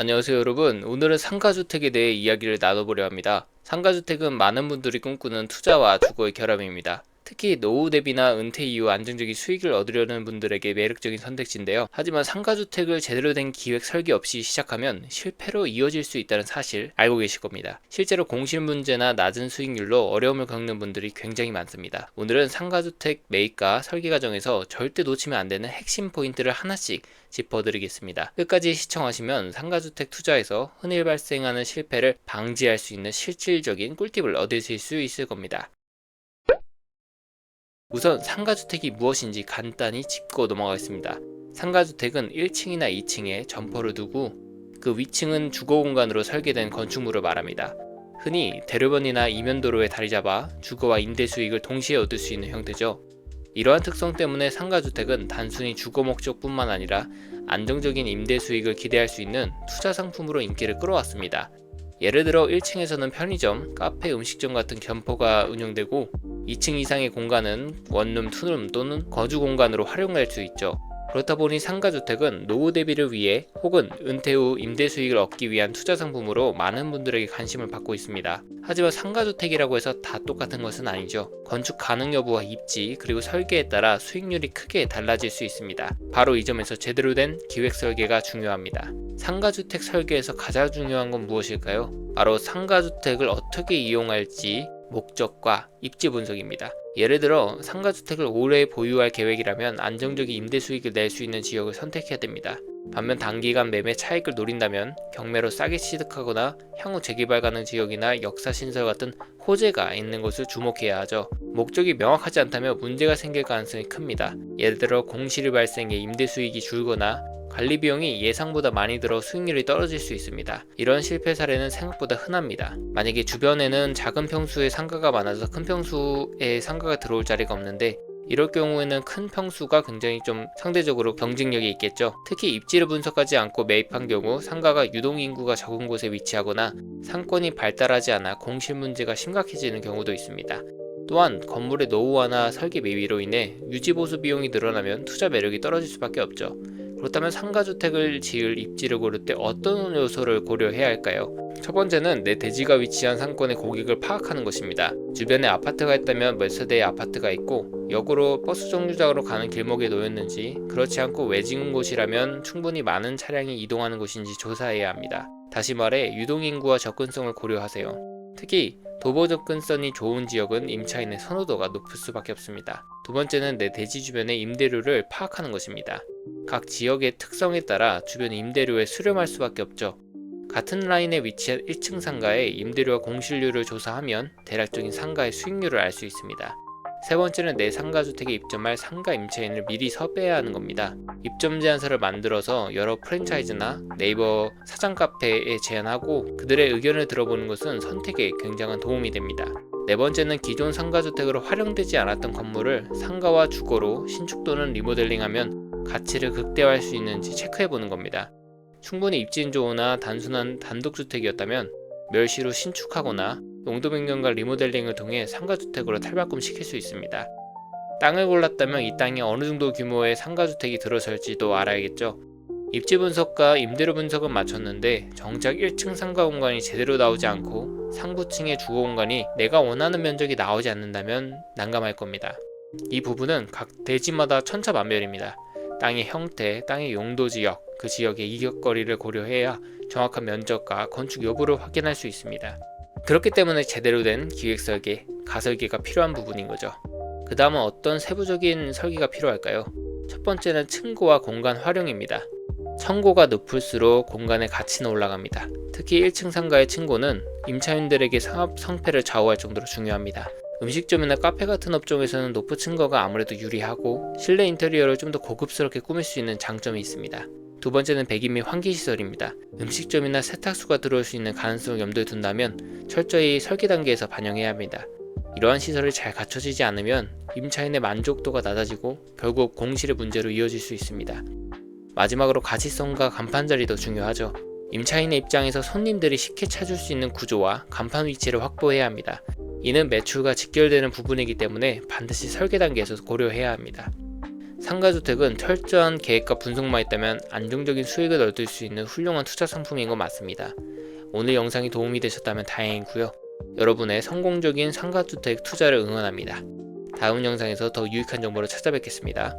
안녕하세요 여러분. 오늘은 상가주택에 대해 이야기를 나눠보려 합니다. 상가주택은 많은 분들이 꿈꾸는 투자와 주거의 결합입니다. 특히 노후 대비나 은퇴 이후 안정적인 수익을 얻으려는 분들에게 매력적인 선택지인데요. 하지만 상가주택을 제대로 된 기획 설계 없이 시작하면 실패로 이어질 수 있다는 사실 알고 계실 겁니다. 실제로 공실 문제나 낮은 수익률로 어려움을 겪는 분들이 굉장히 많습니다. 오늘은 상가주택 매입과 설계 과정에서 절대 놓치면 안 되는 핵심 포인트를 하나씩 짚어드리겠습니다. 끝까지 시청하시면 상가주택 투자에서 흔히 발생하는 실패를 방지할 수 있는 실질적인 꿀팁을 얻으실 수 있을 겁니다. 우선 상가주택이 무엇인지 간단히 짚고 넘어가겠습니다. 상가주택은 1층이나 2층에 점포를 두고 그 위층은 주거공간으로 설계된 건축물을 말합니다. 흔히 대로변이나 이면도로에 자리 잡아 주거와 임대 수익을 동시에 얻을 수 있는 형태죠. 이러한 특성 때문에 상가주택은 단순히 주거 목적뿐만 아니라 안정적인 임대 수익을 기대할 수 있는 투자 상품으로 인기를 끌어왔습니다. 예를 들어 1층에서는 편의점, 카페, 음식점 같은 점포가 운영되고 2층 이상의 공간은 원룸, 투룸 또는 거주 공간으로 활용될 수 있죠. 그렇다 보니 상가주택은 노후 대비를 위해 혹은 은퇴 후 임대 수익을 얻기 위한 투자 상품으로 많은 분들에게 관심을 받고 있습니다. 하지만 상가주택이라고 해서 다 똑같은 것은 아니죠. 건축 가능 여부와 입지 그리고 설계에 따라 수익률이 크게 달라질 수 있습니다. 바로 이 점에서 제대로 된 기획 설계가 중요합니다. 상가주택 설계에서 가장 중요한 건 무엇일까요? 바로 상가주택을 어떻게 이용할지 목적과 입지 분석입니다. 예를 들어 상가주택을 오래 보유할 계획이라면 안정적인 임대 수익을 낼 수 있는 지역을 선택해야 됩니다. 반면 단기간 매매 차익을 노린다면 경매로 싸게 취득하거나 향후 재개발 가능 지역이나 역사신설 같은 호재가 있는 곳을 주목해야 하죠. 목적이 명확하지 않다면 문제가 생길 가능성이 큽니다. 예를 들어 공실이 발생해 임대 수익이 줄거나 관리 비용이 예상보다 많이 들어 수익률이 떨어질 수 있습니다. 이런 실패 사례는 생각보다 흔합니다. 만약에 주변에는 작은 평수의 상가가 많아서 큰 평수에 상가가 들어올 자리가 없는데 이럴 경우에는 큰 평수가 굉장히 좀 상대적으로 경쟁력이 있겠죠. 특히 입지를 분석하지 않고 매입한 경우 상가가 유동인구가 적은 곳에 위치하거나 상권이 발달하지 않아 공실 문제가 심각해지는 경우도 있습니다. 또한 건물의 노후화나 설계 미비로 인해 유지보수 비용이 늘어나면 투자 매력이 떨어질 수밖에 없죠. 그렇다면 상가주택을 지을 입지를 고를 때 어떤 요소를 고려해야 할까요? 첫 번째는 내 대지가 위치한 상권의 고객을 파악하는 것입니다. 주변에 아파트가 있다면 몇 세대의 아파트가 있고 역으로 버스 정류장으로 가는 길목에 놓였는지 그렇지 않고 외진 곳이라면 충분히 많은 차량이 이동하는 곳인지 조사해야 합니다. 다시 말해 유동인구와 접근성을 고려하세요. 특히 도보 접근성이 좋은 지역은 임차인의 선호도가 높을 수밖에 없습니다. 두 번째는 내 대지 주변의 임대료를 파악하는 것입니다. 각 지역의 특성에 따라 주변 임대료에 수렴할 수밖에 없죠. 같은 라인에 위치한 1층 상가의 임대료와 공실률을 조사하면 대략적인 상가의 수익률을 알 수 있습니다. 세 번째는 내 상가주택에 입점할 상가 임차인을 미리 섭외해야 하는 겁니다. 입점 제안서를 만들어서 여러 프랜차이즈나 네이버 사장 카페에 제안하고 그들의 의견을 들어보는 것은 선택에 굉장한 도움이 됩니다. 네 번째는 기존 상가주택으로 활용되지 않았던 건물을 상가와 주거로 신축 또는 리모델링하면 가치를 극대화할 수 있는지 체크해보는 겁니다. 충분히 입지는 좋으나 단순한 단독주택이었다면 멸시로 신축하거나 용도 변경과 리모델링을 통해 상가주택으로 탈바꿈시킬 수 있습니다. 땅을 골랐다면 이 땅에 어느 정도 규모의 상가주택이 들어설지도 알아야겠죠. 입지 분석과 임대료 분석은 마쳤는데 정작 1층 상가 공간이 제대로 나오지 않고 상부층의 주거 공간이 내가 원하는 면적이 나오지 않는다면 난감할 겁니다. 이 부분은 각 대지마다 천차만별입니다. 땅의 형태, 땅의 용도 지역, 그 지역의 이격거리를 고려해야 정확한 면적과 건축 여부를 확인할 수 있습니다. 그렇기 때문에 제대로 된 기획 설계, 가설계가 필요한 부분인 거죠. 그 다음은 어떤 세부적인 설계가 필요할까요? 첫 번째는 층고와 공간 활용입니다. 층고가 높을수록 공간의 가치는 올라갑니다. 특히 1층 상가의 층고는 임차인들에게 상업 성패를 좌우할 정도로 중요합니다. 음식점이나 카페 같은 업종에서는 높은 층고가 아무래도 유리하고 실내 인테리어를 좀 더 고급스럽게 꾸밀 수 있는 장점이 있습니다. 두 번째는 배기 및 환기시설입니다. 음식점이나 세탁소가 들어올 수 있는 가능성을 염두에 둔다면 철저히 설계 단계에서 반영해야 합니다. 이러한 시설이 잘 갖춰지지 않으면 임차인의 만족도가 낮아지고 결국 공실의 문제로 이어질 수 있습니다. 마지막으로 가시성과 간판 자리도 중요하죠. 임차인의 입장에서 손님들이 쉽게 찾을 수 있는 구조와 간판 위치를 확보해야 합니다. 이는 매출과 직결되는 부분이기 때문에 반드시 설계 단계에서 고려해야 합니다. 상가주택은 철저한 계획과 분석만 있다면 안정적인 수익을 얻을 수 있는 훌륭한 투자 상품인 건 맞습니다. 오늘 영상이 도움이 되셨다면 다행이고요. 여러분의 성공적인 상가주택 투자를 응원합니다. 다음 영상에서 더 유익한 정보로 찾아뵙겠습니다.